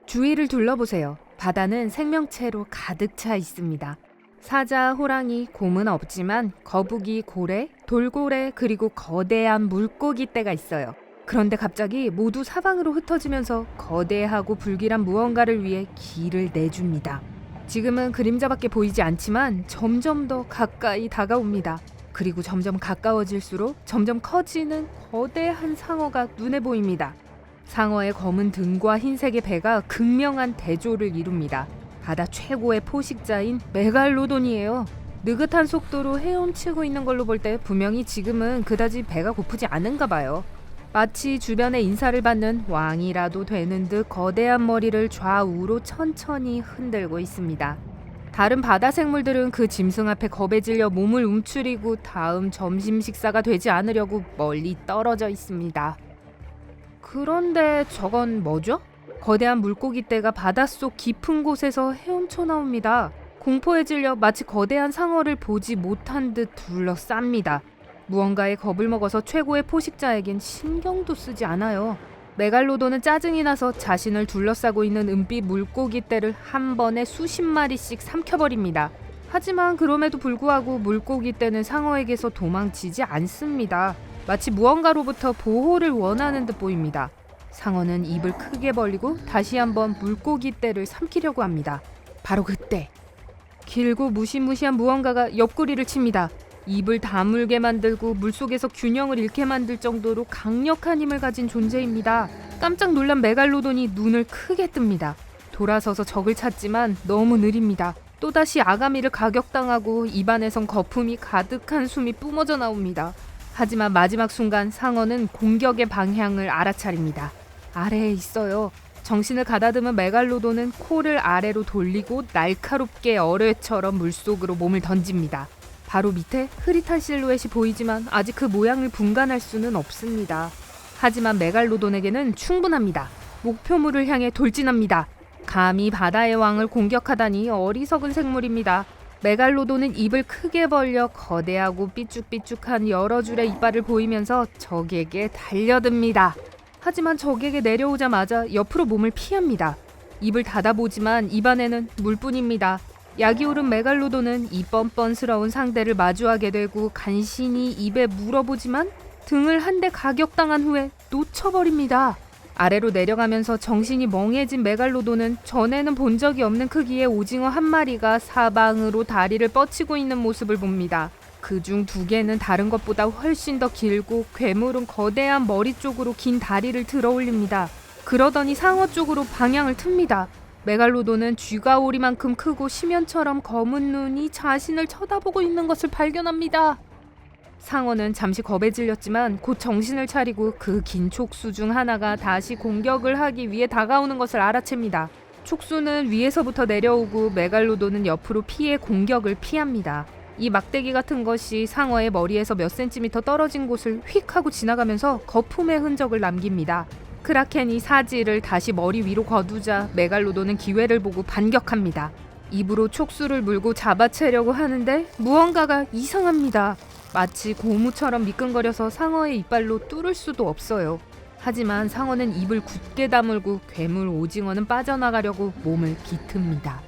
주위를 둘러보세요. 바다는 생명체로 가득 차 있습니다. 사자, 호랑이, 곰은 없지만 거북이, 고래, 돌고래 그리고 거대한 물고기 떼가 있어요. 그런데 갑자기 모두 사방으로 흩어지면서 거대하고 불길한 무언가를 위해 길을 내줍니다. 지금은 그림자밖에 보이지 않지만 점점 더 가까이 다가옵니다. 그리고 점점 가까워질수록 점점 커지는 거대한 상어가 눈에 보입니다. 상어의 검은 등과 흰색의 배가 극명한 대조를 이룹니다. 바다 최고의 포식자인 메갈로돈이에요. 느긋한 속도로 헤엄치고 있는 걸로 볼 때 분명히 지금은 그다지 배가 고프지 않은가 봐요. 마치 주변의 인사를 받는 왕이라도 되는 듯 거대한 머리를 좌우로 천천히 흔들고 있습니다. 다른 바다 생물들은 그 짐승 앞에 겁에 질려 몸을 움츠리고 다음 점심 식사가 되지 않으려고 멀리 떨어져 있습니다. 그런데 저건 뭐죠? 거대한 물고기 떼가 바닷속 깊은 곳에서 헤엄쳐 나옵니다. 공포에 질려 마치 거대한 상어를 보지 못한 듯 둘러쌉니다. 무언가에 겁을 먹어서 최고의 포식자에겐 신경도 쓰지 않아요. 메갈로돈은 짜증이 나서 자신을 둘러싸고 있는 은빛 물고기 떼를 한 번에 수십 마리씩 삼켜버립니다. 하지만 그럼에도 불구하고 물고기 떼는 상어에게서 도망치지 않습니다. 마치 무언가로부터 보호를 원하는 듯 보입니다. 상어는 입을 크게 벌리고 다시 한번 물고기 떼를 삼키려고 합니다. 바로 그때 길고 무시무시한 무언가가 옆구리를 칩니다. 입을 다물게 만들고 물속에서 균형을 잃게 만들 정도로 강력한 힘을 가진 존재입니다. 깜짝 놀란 메갈로돈이 눈을 크게 뜹니다. 돌아서서 적을 찾지만 너무 느립니다. 또다시 아가미를 가격당하고 입안에선 거품이 가득한 숨이 뿜어져 나옵니다. 하지만 마지막 순간 상어는 공격의 방향을 알아차립니다. 아래에 있어요. 정신을 가다듬은 메갈로돈은 코를 아래로 돌리고 날카롭게 어뢰처럼 물속으로 몸을 던집니다. 바로 밑에 흐릿한 실루엣이 보이지만 아직 그 모양을 분간할 수는 없습니다. 하지만 메갈로돈에게는 충분합니다. 목표물을 향해 돌진합니다. 감히 바다의 왕을 공격하다니 어리석은 생물입니다. 메갈로돈은 입을 크게 벌려 거대하고 삐쭉삐쭉한 여러 줄의 이빨을 보이면서 적에게 달려듭니다. 하지만 적에게 내려오자마자 옆으로 몸을 피합니다. 입을 닫아보지만 입안에는 물뿐입니다. 약이 오른 메갈로돈은 이 뻔뻔스러운 상대를 마주하게 되고 간신히 입에 물어보지만 등을 한 대 가격당한 후에 놓쳐버립니다. 아래로 내려가면서 정신이 멍해진 메갈로돈은 전에는 본 적이 없는 크기의 오징어 한 마리가 사방으로 다리를 뻗치고 있는 모습을 봅니다. 그중 두 개는 다른 것보다 훨씬 더 길고 괴물은 거대한 머리 쪽으로 긴 다리를 들어 올립니다. 그러더니 상어 쪽으로 방향을 틉니다. 메갈로돈은 쥐가 오리만큼 크고 심연처럼 검은 눈이 자신을 쳐다보고 있는 것을 발견합니다. 상어는 잠시 겁에 질렸지만 곧 정신을 차리고 그 긴 촉수 중 하나가 다시 공격을 하기 위해 다가오는 것을 알아챕니다. 촉수는 위에서부터 내려오고 메갈로돈은 옆으로 피해 공격을 피합니다. 이 막대기 같은 것이 상어의 머리에서 몇 센티미터 떨어진 곳을 휙 하고 지나가면서 거품의 흔적을 남깁니다. 크라켄이 사지를 다시 머리 위로 거두자 메갈로돈은 기회를 보고 반격합니다. 입으로 촉수를 물고 잡아채려고 하는데 무언가가 이상합니다. 마치 고무처럼 미끈거려서 상어의 이빨로 뚫을 수도 없어요. 하지만 상어는 입을 굳게 다물고 괴물 오징어는 빠져나가려고 몸을 비틉니다.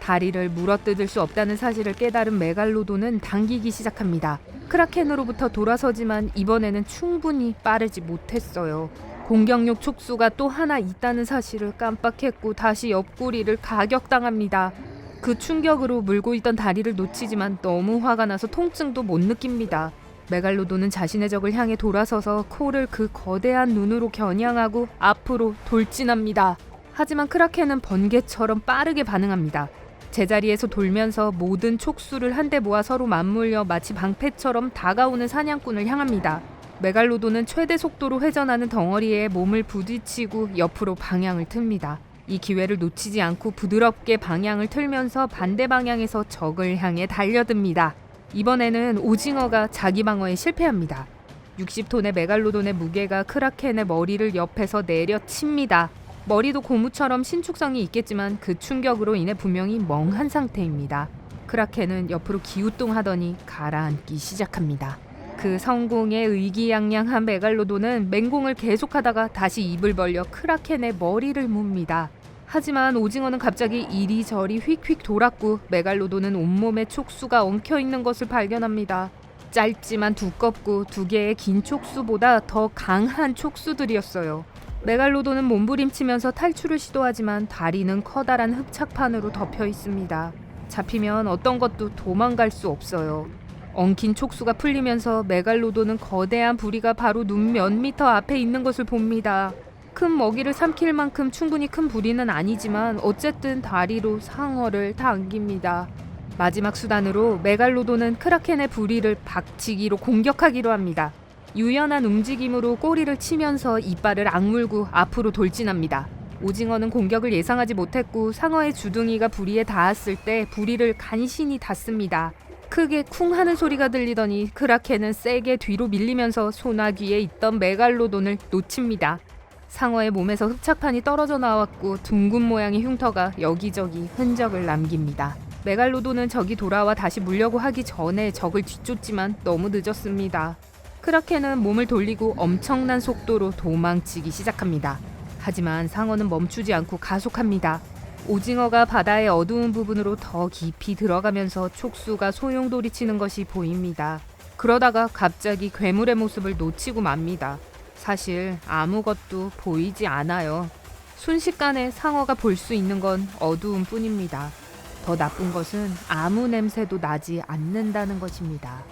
다리를 물어뜯을 수 없다는 사실을 깨달은 메갈로돈은 당기기 시작합니다. 크라켄으로부터 돌아서지만 이번에는 충분히 빠르지 못했어요. 공격용 촉수가 또 하나 있다는 사실을 깜빡했고 다시 옆구리를 가격당합니다. 그 충격으로 물고 있던 다리를 놓치지만 너무 화가 나서 통증도 못 느낍니다. 메갈로돈은 자신의 적을 향해 돌아서서 코를 그 거대한 눈으로 겨냥하고 앞으로 돌진합니다. 하지만 크라켄은 번개처럼 빠르게 반응합니다. 제자리에서 돌면서 모든 촉수를 한데 모아 서로 맞물려 마치 방패처럼 다가오는 사냥꾼을 향합니다. 메갈로돈은 최대 속도로 회전하는 덩어리에 몸을 부딪히고 옆으로 방향을 틉니다. 이 기회를 놓치지 않고 부드럽게 방향을 틀면서 반대 방향에서 적을 향해 달려듭니다. 이번에는 오징어가 자기 방어에 실패합니다. 60톤의 메갈로돈의 무게가 크라켄의 머리를 옆에서 내려칩니다. 머리도 고무처럼 신축성이 있겠지만 그 충격으로 인해 분명히 멍한 상태입니다. 크라켄은 옆으로 기우뚱하더니 가라앉기 시작합니다. 그 성공에 의기양양한 메갈로돈은 맹공을 계속하다가 다시 입을 벌려 크라켄의 머리를 뭅니다. 하지만 오징어는 갑자기 이리저리 휙휙 돌았고 메갈로돈은 온몸에 촉수가 엉켜있는 것을 발견합니다. 짧지만 두껍고 두 개의 긴 촉수보다 더 강한 촉수들이었어요. 메갈로돈은 몸부림치면서 탈출을 시도하지만 다리는 커다란 흡착판으로 덮여 있습니다. 잡히면 어떤 것도 도망갈 수 없어요. 엉킨 촉수가 풀리면서 메갈로돈은 거대한 부리가 바로 눈 몇 미터 앞에 있는 것을 봅니다. 큰 먹이를 삼킬 만큼 충분히 큰 부리는 아니지만 어쨌든 다리로 상어를 당깁니다. 마지막 수단으로 메갈로돈은 크라켄의 부리를 박치기로 공격하기로 합니다. 유연한 움직임으로 꼬리를 치면서 이빨을 악물고 앞으로 돌진합니다. 오징어는 공격을 예상하지 못했고 상어의 주둥이가 부리에 닿았을 때 부리를 간신히 닫습니다. 크게 쿵 하는 소리가 들리더니 크라켄은 세게 뒤로 밀리면서 소나귀에 있던 메갈로돈을 놓칩니다. 상어의 몸에서 흡착판이 떨어져 나왔고 둥근 모양의 흉터가 여기저기 흔적을 남깁니다. 메갈로돈은 적이 돌아와 다시 물려고 하기 전에 적을 뒤쫓지만 너무 늦었습니다. 크라켄은 몸을 돌리고 엄청난 속도로 도망치기 시작합니다. 하지만 상어는 멈추지 않고 가속합니다. 오징어가 바다의 어두운 부분으로 더 깊이 들어가면서 촉수가 소용돌이치는 것이 보입니다. 그러다가 갑자기 괴물의 모습을 놓치고 맙니다. 사실 아무것도 보이지 않아요. 순식간에 상어가 볼 수 있는 건 어두움 뿐입니다. 더 나쁜 것은 아무 냄새도 나지 않는다는 것입니다.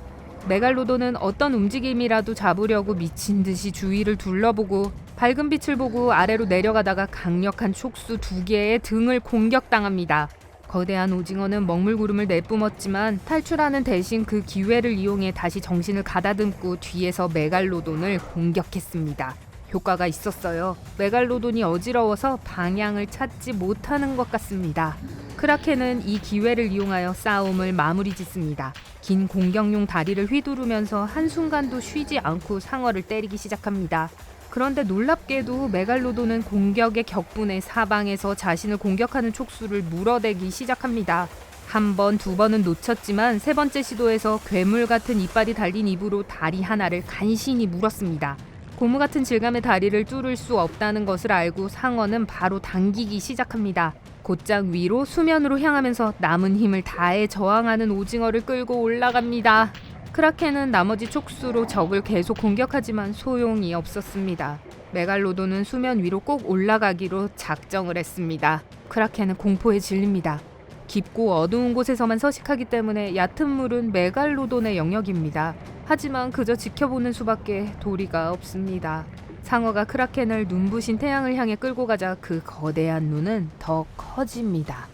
메갈로돈은 어떤 움직임이라도 잡으려고 미친 듯이 주위를 둘러보고 밝은 빛을 보고 아래로 내려가다가 강력한 촉수 2개의 등을 공격당합니다. 거대한 오징어는 먹물구름을 내뿜었지만 탈출하는 대신 그 기회를 이용해 다시 정신을 가다듬고 뒤에서 메갈로돈을 공격했습니다. 효과가 있었어요. 메갈로돈이 어지러워서 방향을 찾지 못하는 것 같습니다. 크라켄은 이 기회를 이용하여 싸움을 마무리 짓습니다. 긴 공격용 다리를 휘두르면서 한순간도 쉬지 않고 상어를 때리기 시작합니다. 그런데 놀랍게도 메갈로돈은 공격의 격분에 사방에서 자신을 공격하는 촉수를 물어대기 시작합니다. 한 번, 두 번은 놓쳤지만 세 번째 시도에서 괴물 같은 이빨이 달린 입으로 다리 하나를 간신히 물었습니다. 고무 같은 질감의 다리를 뚫을 수 없다는 것을 알고 상어는 바로 당기기 시작합니다. 곧장 위로 수면으로 향하면서 남은 힘을 다해 저항하는 오징어를 끌고 올라갑니다. 크라켄은 나머지 촉수로 적을 계속 공격하지만 소용이 없었습니다. 메갈로돈은 수면 위로 꼭 올라가기로 작정을 했습니다. 크라켄은 공포에 질립니다. 깊고 어두운 곳에서만 서식하기 때문에 얕은 물은 메갈로돈의 영역입니다. 하지만 그저 지켜보는 수밖에 도리가 없습니다. 상어가 크라켄을 눈부신 태양을 향해 끌고 가자 그 거대한 눈은 더 커집니다.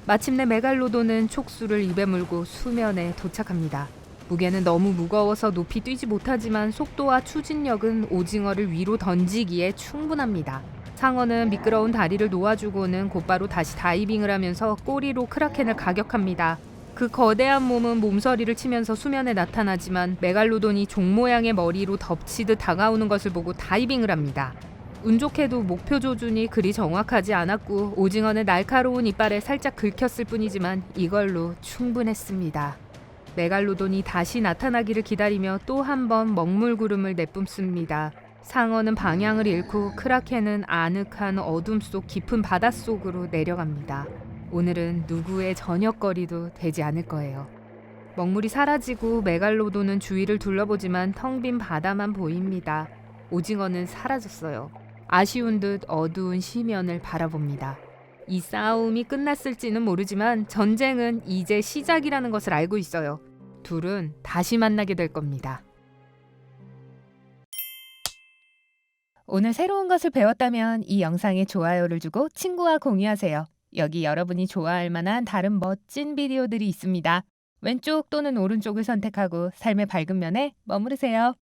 마침내 메갈로돈은 촉수를 입에 물고 수면에 도착합니다. 무게는 너무 무거워서 높이 뛰지 못하지만 속도와 추진력은 오징어를 위로 던지기에 충분합니다. 상어는 미끄러운 다리를 놓아주고는 곧바로 다시 다이빙을 하면서 꼬리로 크라켄을 가격합니다. 그 거대한 몸은 몸서리를 치면서 수면에 나타나지만 메갈로돈이 종 모양의 머리로 덮치듯 다가오는 것을 보고 다이빙을 합니다. 운 좋게도 목표 조준이 그리 정확하지 않았고 오징어는 날카로운 이빨에 살짝 긁혔을 뿐이지만 이걸로 충분했습니다. 메갈로돈이 다시 나타나기를 기다리며 또 한 번 먹물구름을 내뿜습니다. 상어는 방향을 잃고 크라켄은 아늑한 어둠 속 깊은 바닷속으로 내려갑니다. 오늘은 누구의 저녁거리도 되지 않을 거예요. 먹물이 사라지고 메갈로돈은 주위를 둘러보지만 텅 빈 바다만 보입니다. 오징어는 사라졌어요. 아쉬운 듯 어두운 시면을 바라봅니다. 이 싸움이 끝났을지는 모르지만 전쟁은 이제 시작이라는 것을 알고 있어요. 둘은 다시 만나게 될 겁니다. 오늘 새로운 것을 배웠다면 이 영상에 좋아요를 주고 친구와 공유하세요. 여기 여러분이 좋아할 만한 다른 멋진 비디오들이 있습니다. 왼쪽 또는 오른쪽을 선택하고 삶의 밝은 면에 머무르세요.